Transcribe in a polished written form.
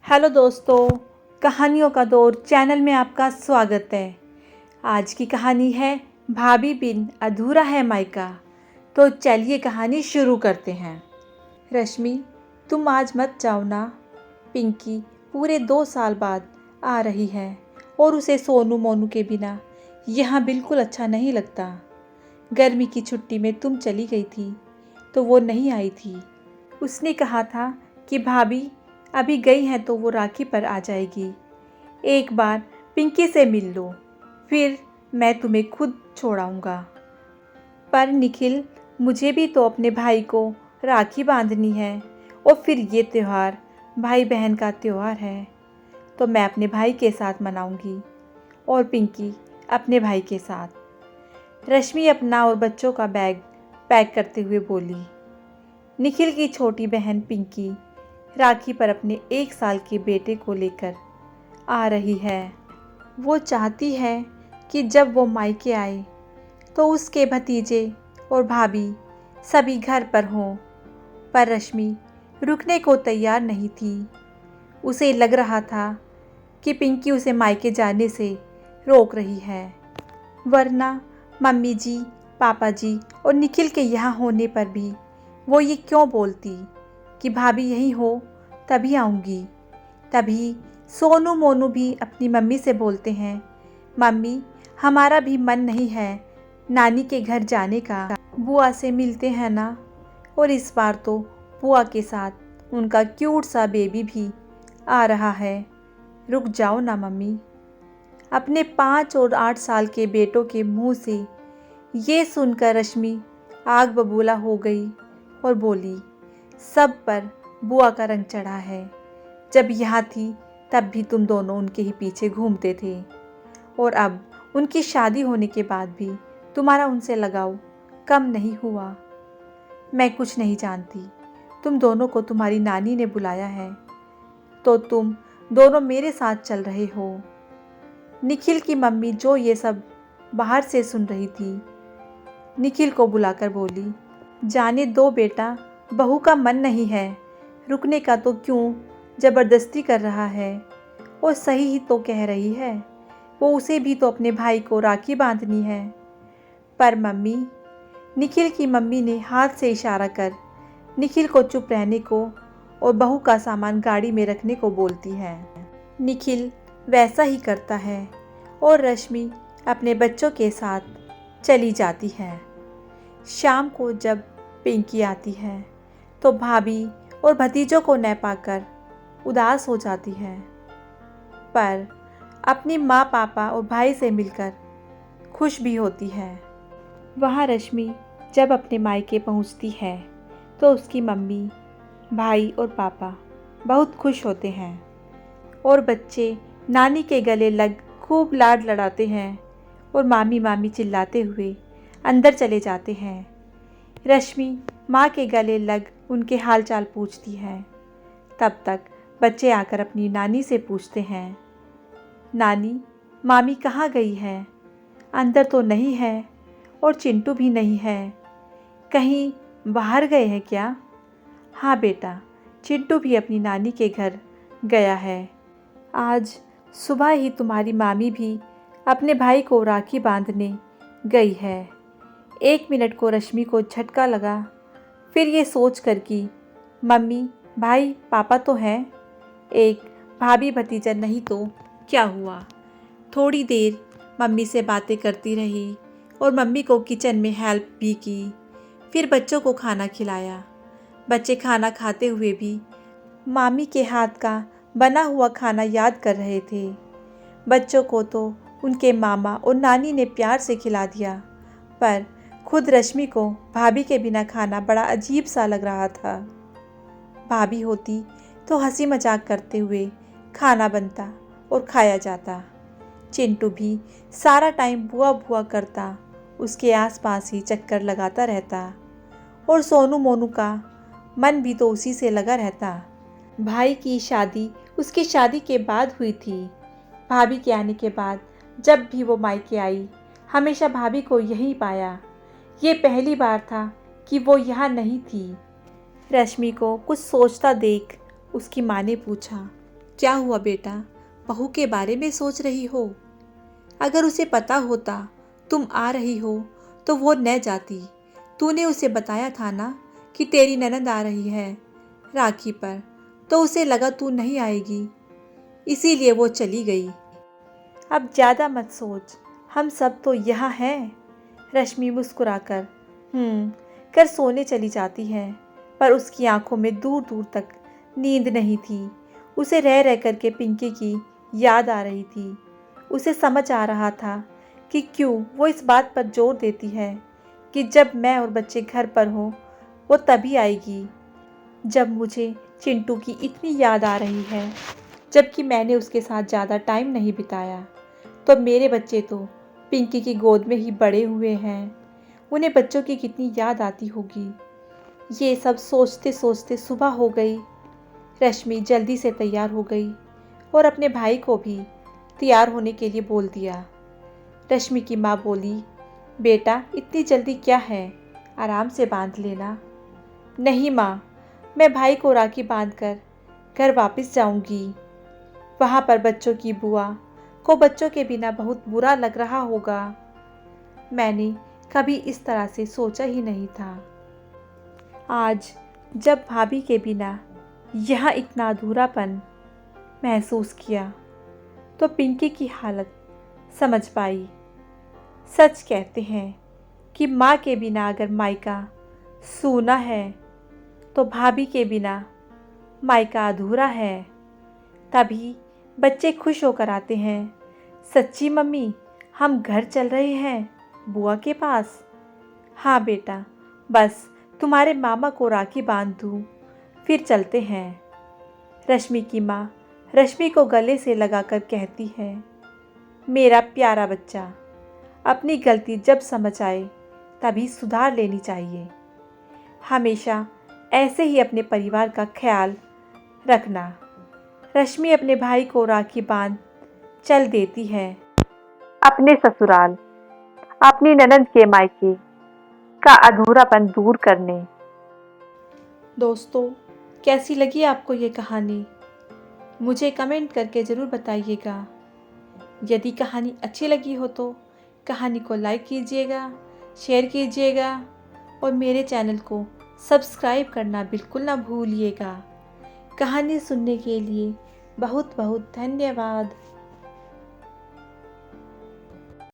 Hello दोस्तों, कहानियों का दौर चैनल में आपका स्वागत है। आज की कहानी है भाभी बिन अधूरा है मायका। तो चलिए कहानी शुरू करते हैं। रश्मि, तुम आज मत जाओ ना। पिंकी पूरे 2 साल बाद आ रही है और उसे सोनू मोनू के बिना यहाँ बिल्कुल अच्छा नहीं लगता। गर्मी की छुट्टी में तुम चली गई थी तो वो नहीं आई थी। उसने कहा था कि भाभी अभी गई हैं तो वो राखी पर आ जाएगी। एक बार पिंकी से मिल लो, फिर मैं तुम्हें खुद छोड़ाऊँगा। पर निखिल, मुझे भी तो अपने भाई को राखी बांधनी है और फिर ये त्यौहार भाई बहन का त्यौहार है, तो मैं अपने भाई के साथ मनाऊँगी और पिंकी अपने भाई के साथ। रश्मि अपना और बच्चों का बैग पैक करते हुए बोली। निखिल की छोटी बहन पिंकी राखी पर अपने 1 साल के बेटे को लेकर आ रही है। वो चाहती है कि जब वो मायके आए तो उसके भतीजे और भाभी सभी घर पर हों, पर रश्मि रुकने को तैयार नहीं थी। उसे लग रहा था कि पिंकी उसे मायके जाने से रोक रही है, वरना मम्मी जी, पापा जी और निखिल के यहाँ होने पर भी वो ये क्यों बोलती कि भाभी यहीं हो तभी आऊँगी। तभी सोनू मोनू भी अपनी मम्मी से बोलते हैं, मम्मी हमारा भी मन नहीं है नानी के घर जाने का, बुआ से मिलते हैं ना। और इस बार तो बुआ के साथ उनका क्यूट सा बेबी भी आ रहा है। रुक जाओ ना मम्मी। अपने 5 और 8 साल के बेटों के मुंह से ये सुनकर रश्मि आग बबूला हो गई और बोली, सब पर बुआ का रंग चढ़ा है। जब यहाँ थी तब भी तुम दोनों उनके ही पीछे घूमते थे और अब उनकी शादी होने के बाद भी तुम्हारा उनसे लगाव कम नहीं हुआ। मैं कुछ नहीं जानती, तुम दोनों को तुम्हारी नानी ने बुलाया है तो तुम दोनों मेरे साथ चल रहे हो। निखिल की मम्मी जो ये सब बाहर से सुन रही थी, निखिल को बुलाकर बोली, जाने दो बेटा, बहू का मन नहीं है रुकने का तो क्यों ज़बरदस्ती कर रहा है। और सही ही तो कह रही है, वो उसे भी तो अपने भाई को राखी बांधनी है। पर मम्मी, निखिल की मम्मी ने हाथ से इशारा कर निखिल को चुप रहने को और बहू का सामान गाड़ी में रखने को बोलती है। निखिल वैसा ही करता है और रश्मि अपने बच्चों के साथ चली जाती है। शाम को जब पिंकी आती है तो भाभी और भतीजों को न पाकर उदास हो जाती है, पर अपनी माँ, पापा और भाई से मिलकर खुश भी होती है। वहाँ रश्मि जब अपने मायके पहुँचती है तो उसकी मम्मी, भाई और पापा बहुत खुश होते हैं और बच्चे नानी के गले लग खूब लाड लड़ाते हैं और मामी मामी चिल्लाते हुए अंदर चले जाते हैं। रश्मि माँ के गले लग उनके हालचाल पूछती है। तब तक बच्चे आकर अपनी नानी से पूछते हैं, नानी मामी कहाँ गई है? अंदर तो नहीं है और चिंटू भी नहीं है, कहीं बाहर गए हैं क्या? हाँ बेटा, चिंटू भी अपनी नानी के घर गया है। आज सुबह ही तुम्हारी मामी भी अपने भाई को राखी बांधने गई है। 1 मिनट को रश्मि को झटका लगा, फिर ये सोच कर कि मम्मी, भाई, पापा तो हैं, एक भाभी भतीजा नहीं तो क्या हुआ। थोड़ी देर मम्मी से बातें करती रही और मम्मी को किचन में हेल्प भी की। फिर बच्चों को खाना खिलाया। बच्चे खाना खाते हुए भी मामी के हाथ का बना हुआ खाना याद कर रहे थे। बच्चों को तो उनके मामा और नानी ने प्यार से खिला दिया, पर खुद रश्मि को भाभी के बिना खाना बड़ा अजीब सा लग रहा था। भाभी होती तो हंसी मजाक करते हुए खाना बनता और खाया जाता। चिंटू भी सारा टाइम बुआ बुआ करता, उसके आसपास ही चक्कर लगाता रहता और सोनू मोनू का मन भी तो उसी से लगा रहता। भाई की शादी उसकी शादी के बाद हुई थी। भाभी के आने के बाद जब भी वो मायके आई, हमेशा भाभी को यहीं पाया। ये पहली बार था कि वो यहाँ नहीं थी। रश्मि को कुछ सोचता देख उसकी माँ ने पूछा, क्या हुआ बेटा, बहू के बारे में सोच रही हो? अगर उसे पता होता तुम आ रही हो तो वो न जाती। तूने उसे बताया था ना कि तेरी ननद आ रही है राखी पर, तो उसे लगा तू नहीं आएगी, इसीलिए वो चली गई। अब ज़्यादा मत सोच, हम सब तो यहाँ हैं। रश्मि मुस्कुराकर कर सोने चली जाती है, पर उसकी आंखों में दूर दूर तक नींद नहीं थी। उसे रह रह करके पिंकी की याद आ रही थी। उसे समझ आ रहा था कि क्यों वो इस बात पर जोर देती है कि जब मैं और बच्चे घर पर हों वो तभी आएगी। जब मुझे चिंटू की इतनी याद आ रही है, जबकि मैंने उसके साथ ज़्यादा टाइम नहीं बिताया, तो मेरे बच्चे तो पिंकी की गोद में ही बड़े हुए हैं। उन्हें बच्चों की कितनी याद आती होगी। ये सब सोचते सोचते सुबह हो गई। रश्मि जल्दी से तैयार हो गई और अपने भाई को भी तैयार होने के लिए बोल दिया। रश्मि की माँ बोली, बेटा इतनी जल्दी क्या है, आराम से बांध लेना। नहीं माँ, मैं भाई को राखी बांधकर घर वापस जाऊंगी। वहाँ पर बच्चों की बुआ को बच्चों के बिना बहुत बुरा लग रहा होगा। मैंने कभी इस तरह से सोचा ही नहीं था। आज जब भाभी के बिना यहाँ इतना अधूरापन महसूस किया तो पिंकी की हालत समझ पाई। सच कहते हैं कि माँ के बिना अगर मायका सूना है तो भाभी के बिना मायका अधूरा है। तभी बच्चे खुश होकर आते हैं, सच्ची मम्मी हम घर चल रहे हैं बुआ के पास। हाँ बेटा, बस तुम्हारे मामा को राखी बांध दूँ फिर चलते हैं। रश्मि की माँ रश्मि को गले से लगाकर कहती है, मेरा प्यारा बच्चा, अपनी गलती जब समझ आए तभी सुधार लेनी चाहिए। हमेशा ऐसे ही अपने परिवार का ख्याल रखना। रश्मि अपने भाई को राखी बांध चल देती है अपने ससुराल, अपनी ननद के मायके का अधूरापन दूर करने। दोस्तों, कैसी लगी आपको ये कहानी? मुझे कमेंट करके ज़रूर बताइएगा। यदि कहानी अच्छी लगी हो तो कहानी को लाइक कीजिएगा, शेयर कीजिएगा और मेरे चैनल को सब्सक्राइब करना बिल्कुल ना भूलिएगा। कहानी सुनने के लिए बहुत बहुत धन्यवाद।